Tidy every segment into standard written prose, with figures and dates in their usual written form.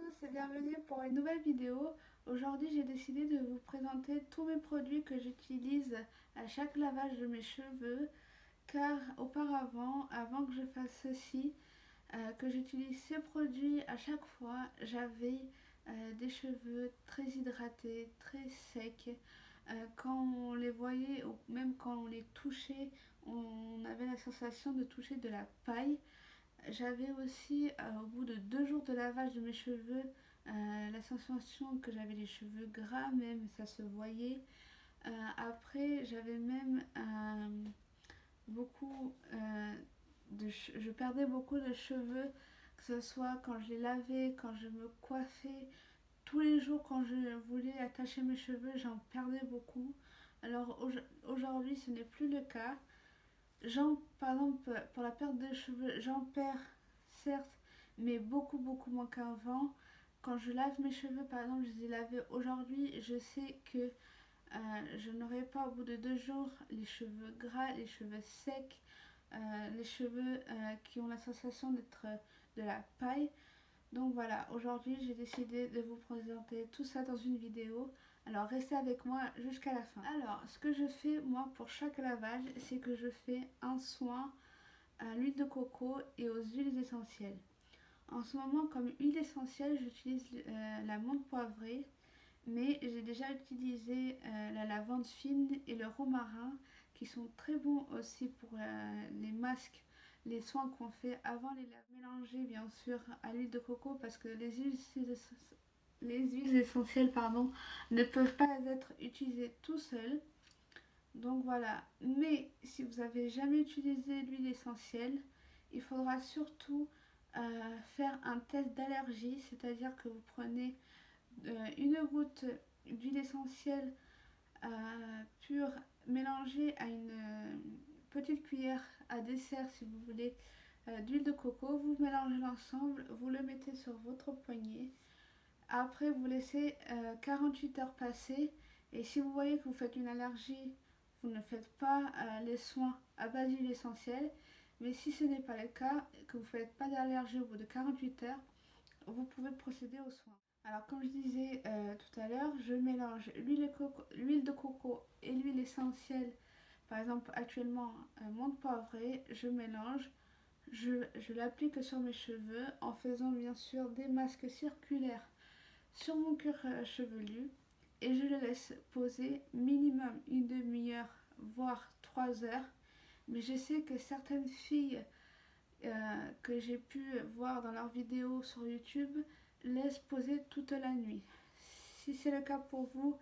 tous et bienvenue pour une nouvelle vidéo. Aujourd'hui j'ai décidé de vous présenter tous mes produits que j'utilise à chaque lavage de mes cheveux car auparavant, avant que je fasse ceci, que j'utilise ces produits à chaque fois, j'avais des cheveux très hydratés, très secs. Quand on les voyait ou même quand on les touchait, on avait la sensation de toucher de la paille. J'avais aussi, au bout de 2 jours de lavage de mes cheveux, la sensation que j'avais les cheveux gras, même ça se voyait. Après, j'avais même beaucoup je perdais beaucoup de cheveux, que ce soit quand je les lavais, quand je me coiffais. Tous les jours, quand je voulais attacher mes cheveux, j'en perdais beaucoup. Alors aujourd'hui, ce n'est plus le cas. Par exemple, pour la perte de cheveux, j'en perds, certes, mais beaucoup moins qu'avant. Quand je lave mes cheveux, par exemple, je les ai lavés aujourd'hui, je sais que je n'aurai pas au bout de 2 jours les cheveux gras, les cheveux secs, les cheveux qui ont la sensation d'être de la paille. Donc voilà, aujourd'hui j'ai décidé de vous présenter tout ça dans une vidéo. Alors restez avec moi jusqu'à la fin. Alors ce que je fais moi pour chaque lavage, c'est que je fais un soin à l'huile de coco et aux huiles essentielles. En ce moment, comme huile essentielle, j'utilise la menthe poivrée, mais j'ai déjà utilisé la lavande fine et le romarin qui sont très bons aussi pour les masques, les soins qu'on fait avant les laver. Mélanger bien sûr à l'huile de coco parce que les huiles essentielles ne peuvent pas être utilisées tout seules. Donc voilà, mais si vous n'avez jamais utilisé l'huile essentielle, il faudra surtout faire un test d'allergie, c'est-à-dire que vous prenez une goutte d'huile essentielle pure mélangée à une petite cuillère à dessert si vous voulez d'huile de coco. Vous mélangez l'ensemble, vous le mettez sur votre poignet. Après, vous laissez 48 heures passer et si vous voyez que vous faites une allergie, vous ne faites pas les soins à base d'huile essentielle. Mais si ce n'est pas le cas, que vous ne faites pas d'allergie au bout de 48 heures, vous pouvez procéder aux soins. Alors comme je disais tout à l'heure, je mélange l'huile de coco et l'huile essentielle. Par exemple actuellement menthe poivrée, je mélange, je l'applique sur mes cheveux en faisant bien sûr des masques circulaires sur mon cuir chevelu et je le laisse poser minimum une demi-heure voire 3 heures. Mais je sais que certaines filles que j'ai pu voir dans leurs vidéos sur YouTube laissent poser toute la nuit. Si c'est le cas pour vous,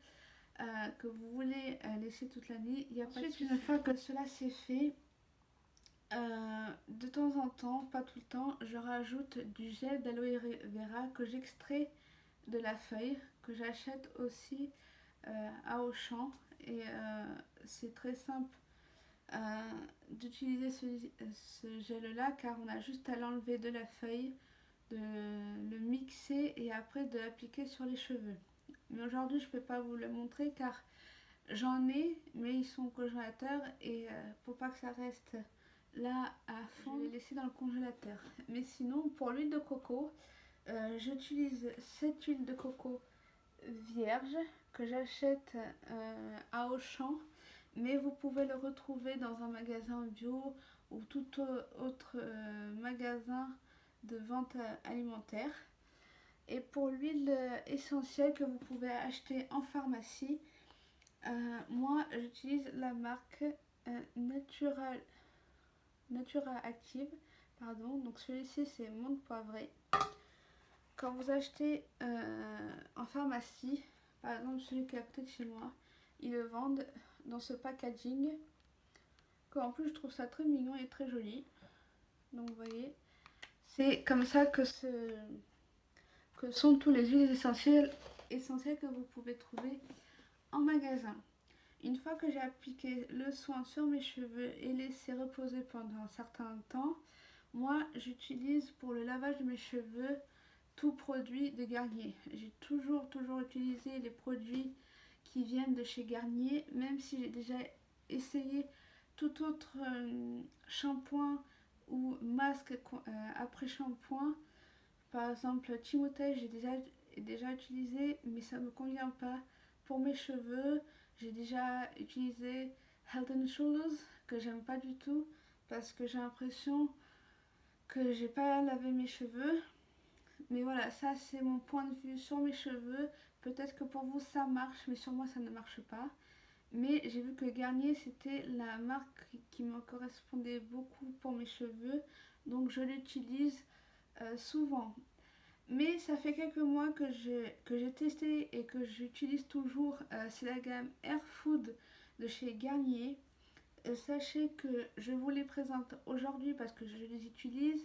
que vous voulez laisser toute la nuit, il n'y a pas de souci. Une fois que cela c'est fait, de temps en temps, pas tout le temps, je rajoute du gel d'aloe vera que j'extrais de la feuille, que j'achète aussi à Auchan. Et c'est très simple d'utiliser ce gel là car on a juste à l'enlever de la feuille, de le mixer et après de l'appliquer sur les cheveux. Mais aujourd'hui je ne peux pas vous le montrer car j'en ai mais ils sont au congélateur et pour pas que ça reste là à fond, je vais les laisser dans le congélateur. Mais sinon pour l'huile de coco, j'utilise cette huile de coco vierge que j'achète à Auchan, mais vous pouvez le retrouver dans un magasin bio ou tout autre magasin de vente alimentaire. Et pour l'huile essentielle que vous pouvez acheter en pharmacie, moi j'utilise la marque Natura Active, pardon. Donc celui-ci c'est menthe poivrée. Quand vous achetez en pharmacie, par exemple celui qui est à côté de chez moi, ils le vendent dans ce packaging. En plus je trouve ça très mignon et très joli. Donc vous voyez, c'est comme ça que sont tous les huiles essentielles que vous pouvez trouver en magasin. Une fois que j'ai appliqué le soin sur mes cheveux et laissé reposer pendant un certain temps, moi j'utilise pour le lavage de mes cheveux tout produit de Garnier. J'ai toujours utilisé les produits qui viennent de chez Garnier, même si j'ai déjà essayé tout autre shampoing ou masque après shampoing. Par exemple, Timothée, déjà utilisé, mais ça ne me convient pas. Pour mes cheveux, j'ai déjà utilisé Head and Shoulders, que j'aime pas du tout, parce que j'ai l'impression que j'ai pas lavé mes cheveux. Mais voilà, ça c'est mon point de vue sur mes cheveux. Peut-être que pour vous ça marche, mais sur moi ça ne marche pas. Mais j'ai vu que Garnier c'était la marque qui me correspondait beaucoup pour mes cheveux. Donc je l'utilise souvent. Mais ça fait quelques mois que j'ai testé et que j'utilise toujours. C'est la gamme Air Food de chez Garnier. Sachez que je vous les présente aujourd'hui parce que je les utilise.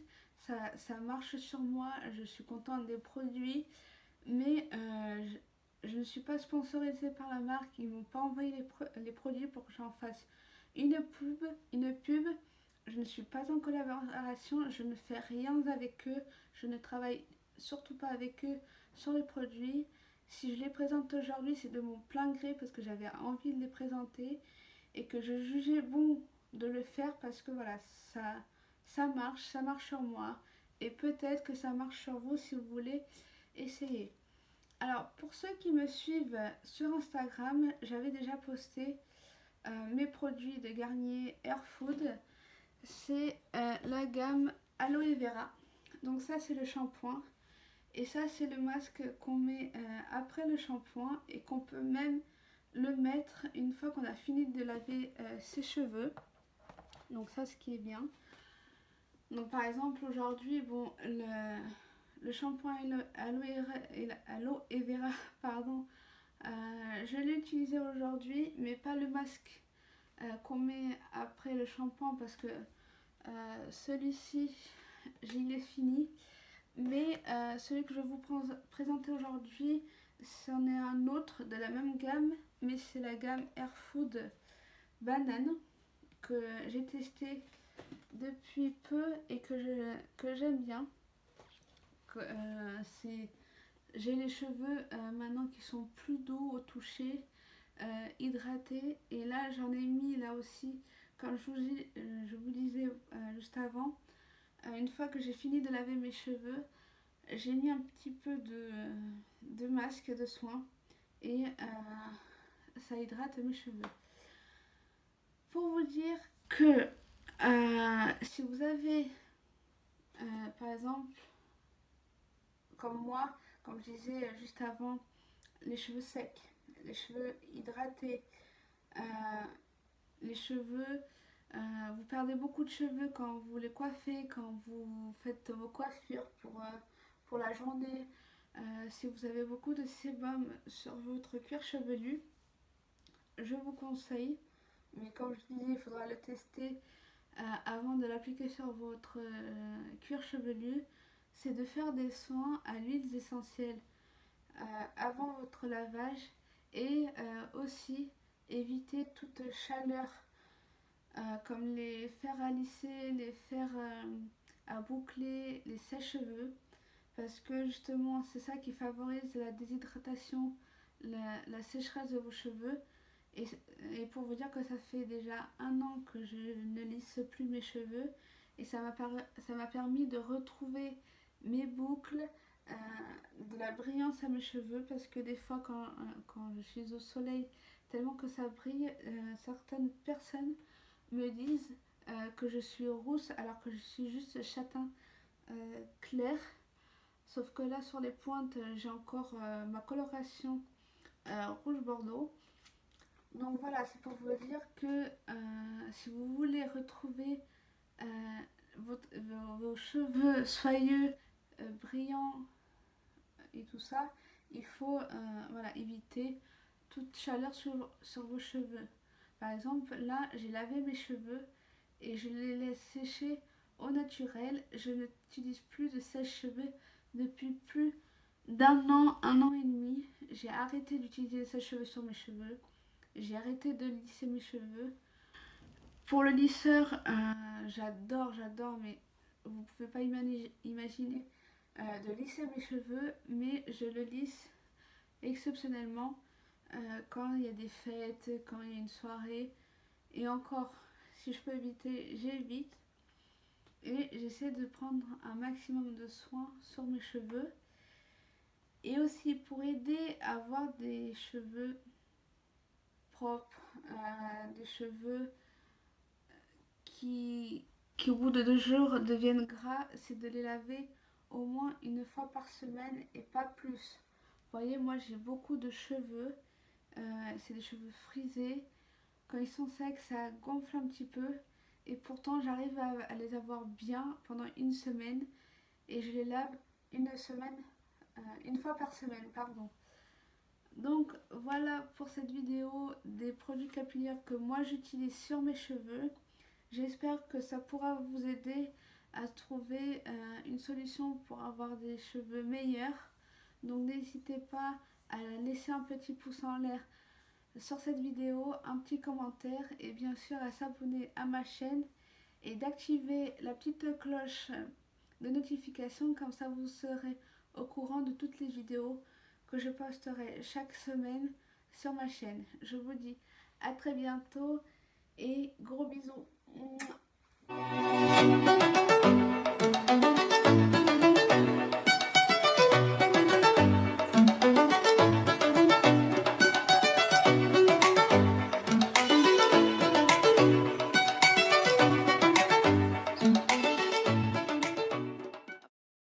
Ça marche sur moi, je suis contente des produits. Mais je ne suis pas sponsorisée par la marque. Ils m'ont pas envoyé les produits pour que j'en fasse une pub. Je ne suis pas en collaboration, je ne fais rien avec eux. Je ne travaille surtout pas avec eux sur les produits. Si je les présente aujourd'hui, c'est de mon plein gré parce que j'avais envie de les présenter et que je jugeais bon de le faire parce que voilà, ça marche sur moi et peut-être que ça marche sur vous si vous voulez essayer. Alors pour ceux qui me suivent sur Instagram, j'avais déjà posté mes produits de Garnier Air Food. C'est la gamme Aloe Vera. Donc ça c'est le shampoing. Et ça c'est le masque qu'on met après le shampoing et qu'on peut même le mettre une fois qu'on a fini de laver ses cheveux. Donc ça ce qui est bien. Donc par exemple aujourd'hui, bon, le shampoing Aloe Vera, pardon, je l'ai utilisé aujourd'hui, mais pas le masque qu'on met après le shampoing parce que celui-ci, j'y l'ai fini. Mais celui que je vais vous présenter aujourd'hui, c'en est un autre de la même gamme, mais c'est la gamme Air Food Banane que j'ai testé depuis peu et que j'aime bien. J'ai les cheveux maintenant qui sont plus doux au toucher, hydratés. Et là, j'en ai mis là aussi, comme je vous disais juste avant, une fois que j'ai fini de laver mes cheveux, j'ai mis un petit peu de masque de soin et ça hydrate mes cheveux. Pour vous dire que si vous avez, par exemple, comme moi, comme je disais juste avant, les cheveux secs, les cheveux hydratés, euh, les cheveux, vous perdez beaucoup de cheveux quand vous les coiffez, quand vous faites vos coiffures pour la journée. Si vous avez beaucoup de sébum sur votre cuir chevelu, je vous conseille, mais comme je disais, il faudra le tester avant de l'appliquer sur votre cuir chevelu, c'est de faire des soins à l'huile essentielle avant votre lavage et aussi éviter toute chaleur comme les fers à lisser, les fers à boucler, les sèche-cheveux parce que justement c'est ça qui favorise la déshydratation, la sécheresse de vos cheveux et pour vous dire que ça fait déjà 1 an que je ne lisse plus mes cheveux et ça m'a permis de retrouver mes boucles, de la brillance à mes cheveux parce que des fois quand je suis au soleil tellement que ça brille, certaines personnes me disent que je suis rousse alors que je suis juste châtain clair. Sauf que là sur les pointes j'ai encore ma coloration rouge bordeaux. Donc voilà, c'est pour vous dire que si vous voulez retrouver euh, vos cheveux soyeux, brillants et tout ça, il faut voilà, éviter toute chaleur sur vos cheveux. Par exemple, là, j'ai lavé mes cheveux et je les laisse sécher au naturel. Je n'utilise plus de sèche-cheveux depuis plus un an et demi. J'ai arrêté d'utiliser le sèche-cheveux sur mes cheveux. J'ai arrêté de lisser mes cheveux. Pour le lisseur, j'adore, mais vous ne pouvez pas imaginer de lisser mes cheveux, mais je le lisse exceptionnellement quand il y a des fêtes, quand il y a une soirée. Et encore, si je peux éviter, j'évite. et j'essaie de prendre un maximum de soin sur mes cheveux. Et aussi pour aider à avoir des cheveux propres, des cheveux qui au bout de 2 jours deviennent gras, c'est de les laver au moins une fois par semaine et pas plus. Vous voyez, moi j'ai beaucoup de cheveux, c'est des cheveux frisés. Quand ils sont secs, ça gonfle un petit peu et pourtant j'arrive à les avoir bien pendant une semaine et je les lave une fois par semaine, pardon. Donc voilà pour cette vidéo des produits capillaires que moi j'utilise sur mes cheveux. J'espère que ça pourra vous aider à trouver une solution pour avoir des cheveux meilleurs. Donc n'hésitez pas à laisser un petit pouce en l'air sur cette vidéo, un petit commentaire et bien sûr à s'abonner à ma chaîne et d'activer la petite cloche de notification, comme ça vous serez au courant de toutes les vidéos que je posterai chaque semaine sur ma chaîne. Je vous dis à très bientôt et gros bisous.